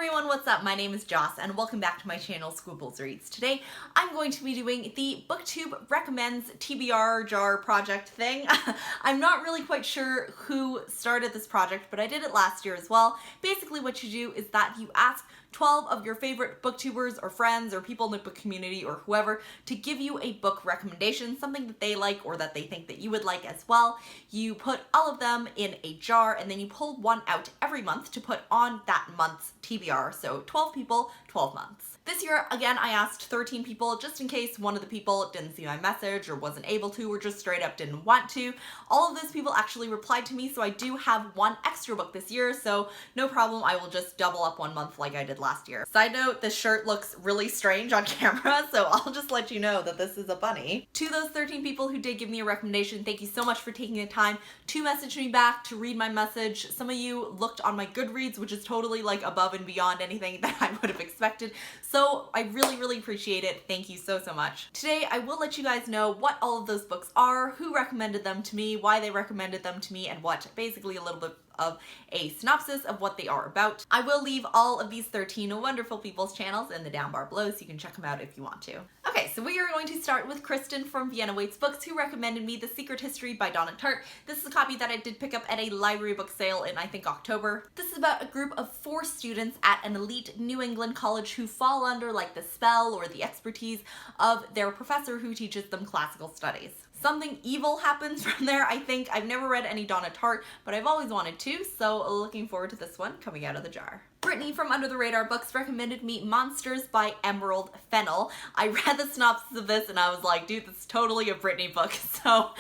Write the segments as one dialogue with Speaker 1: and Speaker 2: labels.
Speaker 1: everyone, what's up? My name is Joss and welcome back to my channel squibblesreads. Today I'm going to be doing the Booktube Recommends TBR jar project thing. I'm not really quite sure who started this project, but I did it last year as well. Basically what you do is that you ask 12 of your favorite booktubers or friends or people in the book community or whoever to give you a book recommendation, something that they like or that they think that you would like as well. You put all of them in a jar and then you pull one out every month to put on that month's TBR. So 12 people, 12 months. This year, again, I asked 13 people just in case one of the people didn't see my message or wasn't able to or just straight up didn't want to. All of those people actually replied to me, so I do have one extra book this year, so no problem, I will just double up 1 month like I did last year. Side note, this shirt looks really strange on camera, so I'll just let you know that this is a bunny. To those 13 people who did give me a recommendation, thank you so much for taking the time to message me back, to read my message. Some of you looked on my Goodreads, which is totally like above and beyond anything that I would have expected. So I really appreciate it. Thank you so much. Today I will let you guys know what all of those books are, who recommended them to me, why they recommended them to me, and what basically a little bit of a synopsis of what they are about. I will leave all of these 13 wonderful people's channels in the down bar below so you can check them out if you want to. Okay, so we are going to start with Kristin from Vienna Waits Books, who recommended me The Secret History by Donna Tartt. This is a copy that I did pick up at a library book sale in I think October. This is about a group of 4 students at an elite New England college who fall under like the spell or the expertise of their professor who teaches them classical studies. Something evil happens from there, I think. I've never read any Donna Tartt, but I've always wanted to, so looking forward to this one coming out of the jar. Brittany from Under the Radar Books recommended me Monsters by Emerald Fennell. I read the synopsis of this and I was like, dude, this is totally a Brittany book. So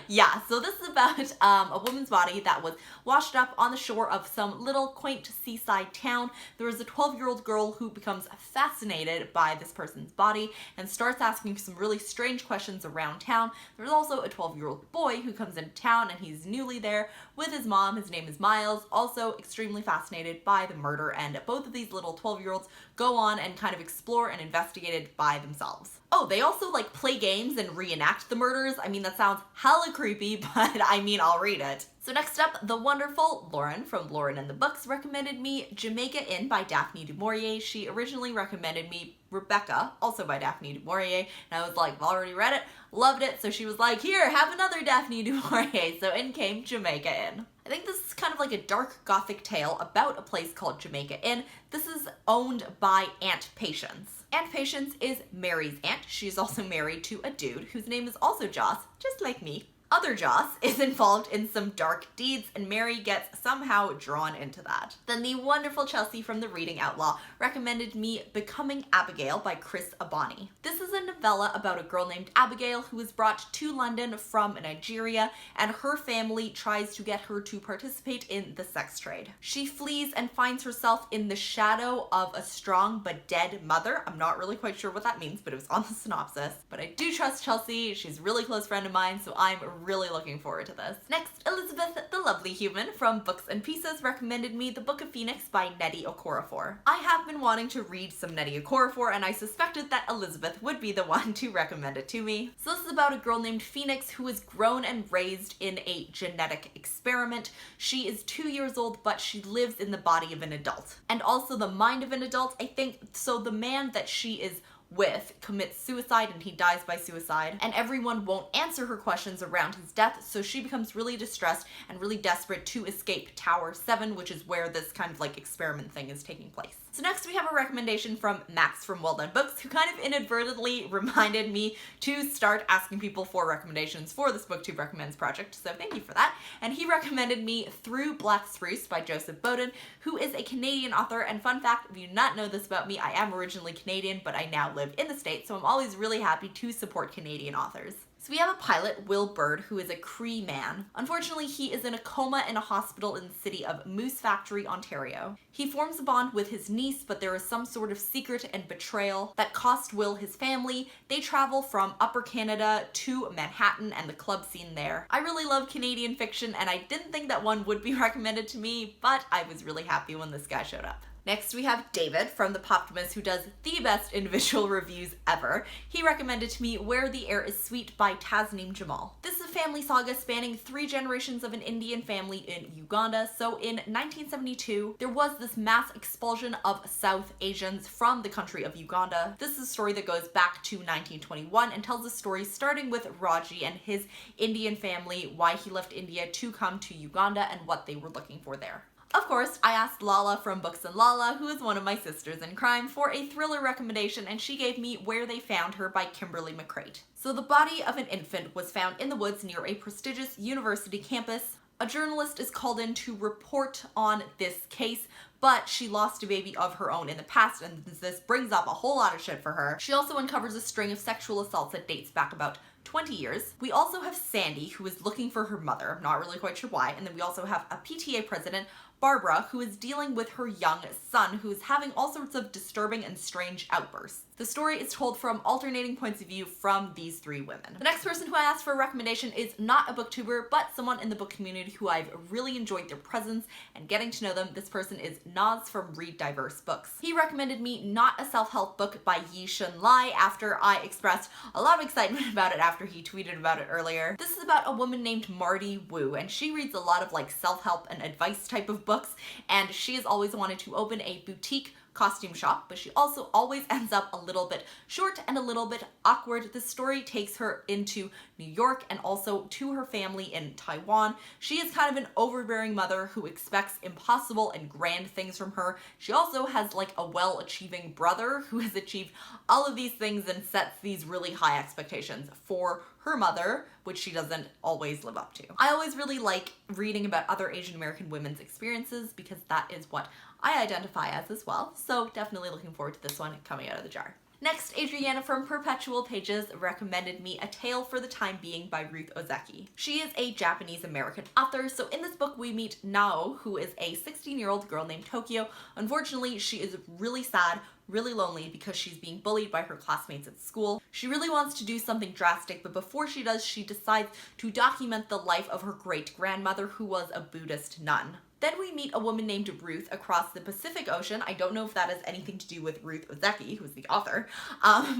Speaker 1: yeah, so this is about a woman's body that was washed up on the shore of some little quaint seaside town. There is a 12-year-old girl who becomes fascinated by this person's body and starts asking some really strange questions around town. There's also a 12-year-old boy who comes into town and he's newly there with his mom. His name is Miles, also extremely fascinated by the murder, and both of these little 12-year-olds go on and kind of explore and investigate it by themselves. Oh, they also like play games and reenact the murders. I mean, that sounds hella creepy, but I mean, I'll read it. So next up, the wonderful Lauren from Lauren and the Books recommended me Jamaica Inn by Daphne du Maurier. She originally recommended me Rebecca, also by Daphne du Maurier, and I was like, I've already read it, loved it, so she was like, here, have another Daphne du Maurier, so in came Jamaica Inn. I think this is kind of like a dark gothic tale about a place called Jamaica Inn. This is owned by Aunt Patience. Aunt Patience is Mary's aunt. She's also married to a dude whose name is also Joss, just like me. Other Joss is involved in some dark deeds and Mary gets somehow drawn into that. Then the wonderful Chelsea from The Reading Outlaw recommended me Becoming Abigail by Chris Abani. This is a novella about a girl named Abigail who is brought to London from Nigeria and her family tries to get her to participate in the sex trade. She flees and finds herself in the shadow of a strong but dead mother. I'm not really quite sure what that means, but it was on the synopsis. But I do trust Chelsea. She's a really close friend of mine, so I'm really looking forward to this. Next, Elizabeth the Lovely Human from Books and Pieces recommended me The Book of Phoenix by Nnedi Okorafor. I have been wanting to read some Nnedi Okorafor and I suspected that Elizabeth would be the one to recommend it to me. So this is about a girl named Phoenix who is grown and raised in a genetic experiment. She is 2 years old, but she lives in the body of an adult. And also the mind of an adult, I think. So the man that she is with commits suicide and he dies by suicide, and everyone won't answer her questions around his death, so she becomes really distressed and really desperate to escape Tower 7, which is where this kind of like experiment thing is taking place. So next we have a recommendation from Max from Well Done Books, who kind of inadvertently reminded me to start asking people for recommendations for this Booktube Recommends project, so thank you for that. And he recommended me Through Black Spruce by Joseph Bowden, who is a Canadian author, and fun fact, if you do not know this about me, I am originally Canadian, but I now live in the States, so I'm always really happy to support Canadian authors. So we have a pilot, Will Bird, who is a Cree man. Unfortunately, he is in a coma in a hospital in the city of Moose Factory, Ontario. He forms a bond with his niece, but there is some sort of secret and betrayal that cost Will his family. They travel from Upper Canada to Manhattan and the club scene there. I really love Canadian fiction, and I didn't think that one would be recommended to me, but I was really happy when this guy showed up. Next we have David from the Poptimus, who does the best individual reviews ever. He recommended to me Where the Air is Sweet by Tasneem Jamal. This is a family saga spanning 3 generations of an Indian family in Uganda. So in 1972, there was this mass expulsion of South Asians from the country of Uganda. This is a story that goes back to 1921 and tells a story starting with Raji and his Indian family, why he left India to come to Uganda and what they were looking for there. Of course, I asked Lalla from Books and Lalla, who is one of my sisters in crime, for a thriller recommendation, and she gave me Where They Found Her by Kimberly McCreight. So the body of an infant was found in the woods near a prestigious university campus. A journalist is called in to report on this case, but she lost a baby of her own in the past, and this brings up a whole lot of shit for her. She also uncovers a string of sexual assaults that dates back about 20 years. We also have Sandy, who is looking for her mother. I'm not really quite sure why. And then we also have a PTA president, Barbara, who is dealing with her young son, who is having all sorts of disturbing and strange outbursts. The story is told from alternating points of view from these 3 women. The next person who I asked for a recommendation is not a booktuber, but someone in the book community who I've really enjoyed their presence and getting to know them. This person is Naz from Read Diverse Books. He recommended me Not a Self-Help Book by Yi Shun Lai after I expressed a lot of excitement about it after he tweeted about it earlier. This is about a woman named Marty Wu, and she reads a lot of like self-help and advice type of books, and she has always wanted to open a boutique costume shop, but she also always ends up a little bit short and a little bit awkward. The story takes her into New York and also to her family in Taiwan. She is kind of an overbearing mother who expects impossible and grand things from her. She also has like a well-achieving brother who has achieved all of these things and sets these really high expectations for her mother, which she doesn't always live up to. I always really like reading about other Asian American women's experiences because that is what I identify as well. So definitely looking forward to this one coming out of the jar. Next, Adriana from Perpetual Pages recommended me A Tale for the Time Being by Ruth Ozeki. She is a Japanese-American author, so in this book we meet Nao, who is a 16-year-old girl named Tokyo. Unfortunately, she is really sad, really lonely because she's being bullied by her classmates at school. She really wants to do something drastic, but before she does, she decides to document the life of her great-grandmother, who was a Buddhist nun. Then we meet a woman named Ruth across the Pacific Ocean. I don't know if that has anything to do with Ruth Ozeki, who's the author,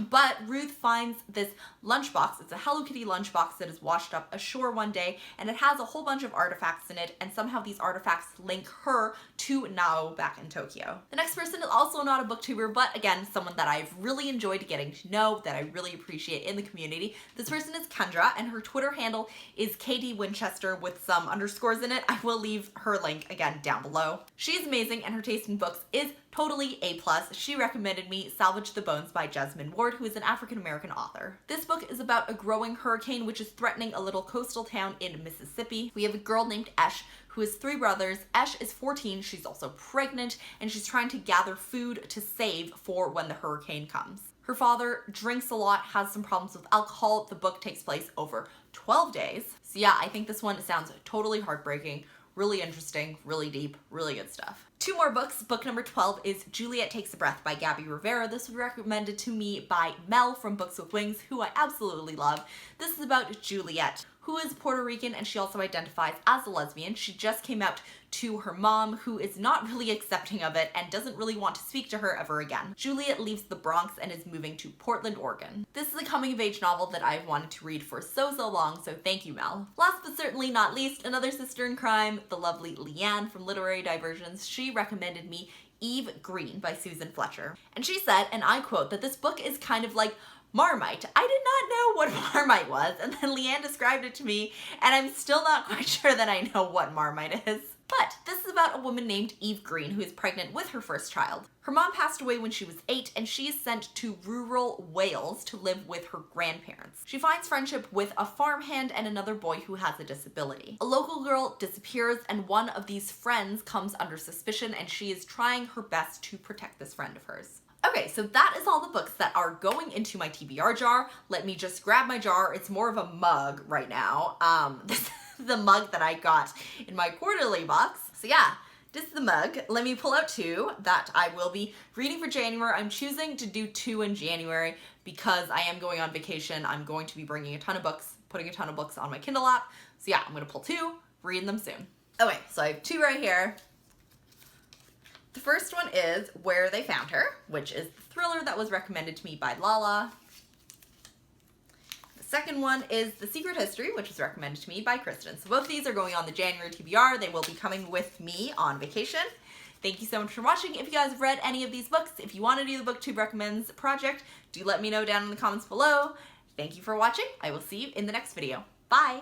Speaker 1: but Ruth finds this lunchbox. It's a Hello Kitty lunchbox that is washed up ashore one day, and it has a whole bunch of artifacts in it, and somehow these artifacts link her to Nao back in Tokyo. The next person is also not a booktuber, but again, someone that I've really enjoyed getting to know, that I really appreciate in the community. This person is Kendra, and her Twitter handle is KD Winchester with some underscores in it. I will leave her link again down below. She's amazing and her taste in books is totally A+. She recommended me Salvage the Bones by Jesmyn Ward, who is an African-American author. This book is about a growing hurricane which is threatening a little coastal town in Mississippi. We have a girl named Esh who has 3 brothers. Esh is 14, she's also pregnant, and she's trying to gather food to save for when the hurricane comes. Her father drinks a lot, has some problems with alcohol. The book takes place over 12 days. So yeah, I think this one sounds totally heartbreaking. Really interesting, really deep, really good stuff. 2 more books. Book number 12 is Juliet Takes a Breath by Gabby Rivera. This was recommended to me by Mel from Books with Wings, who I absolutely love. This is about Juliet, who is Puerto Rican, and she also identifies as a lesbian. She just came out to her mom, who is not really accepting of it and doesn't really want to speak to her ever again. Juliet leaves the Bronx and is moving to Portland, Oregon. This is a coming-of-age novel that I've wanted to read for so long, so thank you, Mel. Last but certainly not least, another sister in crime, the lovely Leanne from Literary Diversions. She recommended me Eve Greene by Susan Fletcher. And she said, and I quote, that this book is kind of like Marmite. I did not know what Marmite was, and then Leanne described it to me, and I'm still not quite sure that I know what Marmite is. But this is about a woman named Eve Greene who is pregnant with her first child. Her mom passed away when she was 8, and she is sent to rural Wales to live with her grandparents. She finds friendship with a farmhand and another boy who has a disability. A local girl disappears, and one of these friends comes under suspicion, and she is trying her best to protect this friend of hers. Okay, so that is all the books that are going into my TBR jar. Let me just grab my jar. It's more of a mug right now. This is the mug that I got in my quarterly box. So yeah, this is the mug. Let me pull out 2 that I will be reading for January. I'm choosing to do 2 in January because I am going on vacation. I'm going to be bringing a ton of books, putting a ton of books on my Kindle app. So yeah, I'm gonna pull 2, read them soon. Okay, so I have 2 right here. The first one is Where They Found Her, which is the thriller that was recommended to me by Lalla. The second one is The Secret History, which was recommended to me by Kristin. So both of these are going on the January TBR. They will be coming with me on vacation. Thank you so much for watching. If you guys have read any of these books, if you want to do the Booktube Recommends project, do let me know down in the comments below. Thank you for watching. I will see you in the next video. Bye!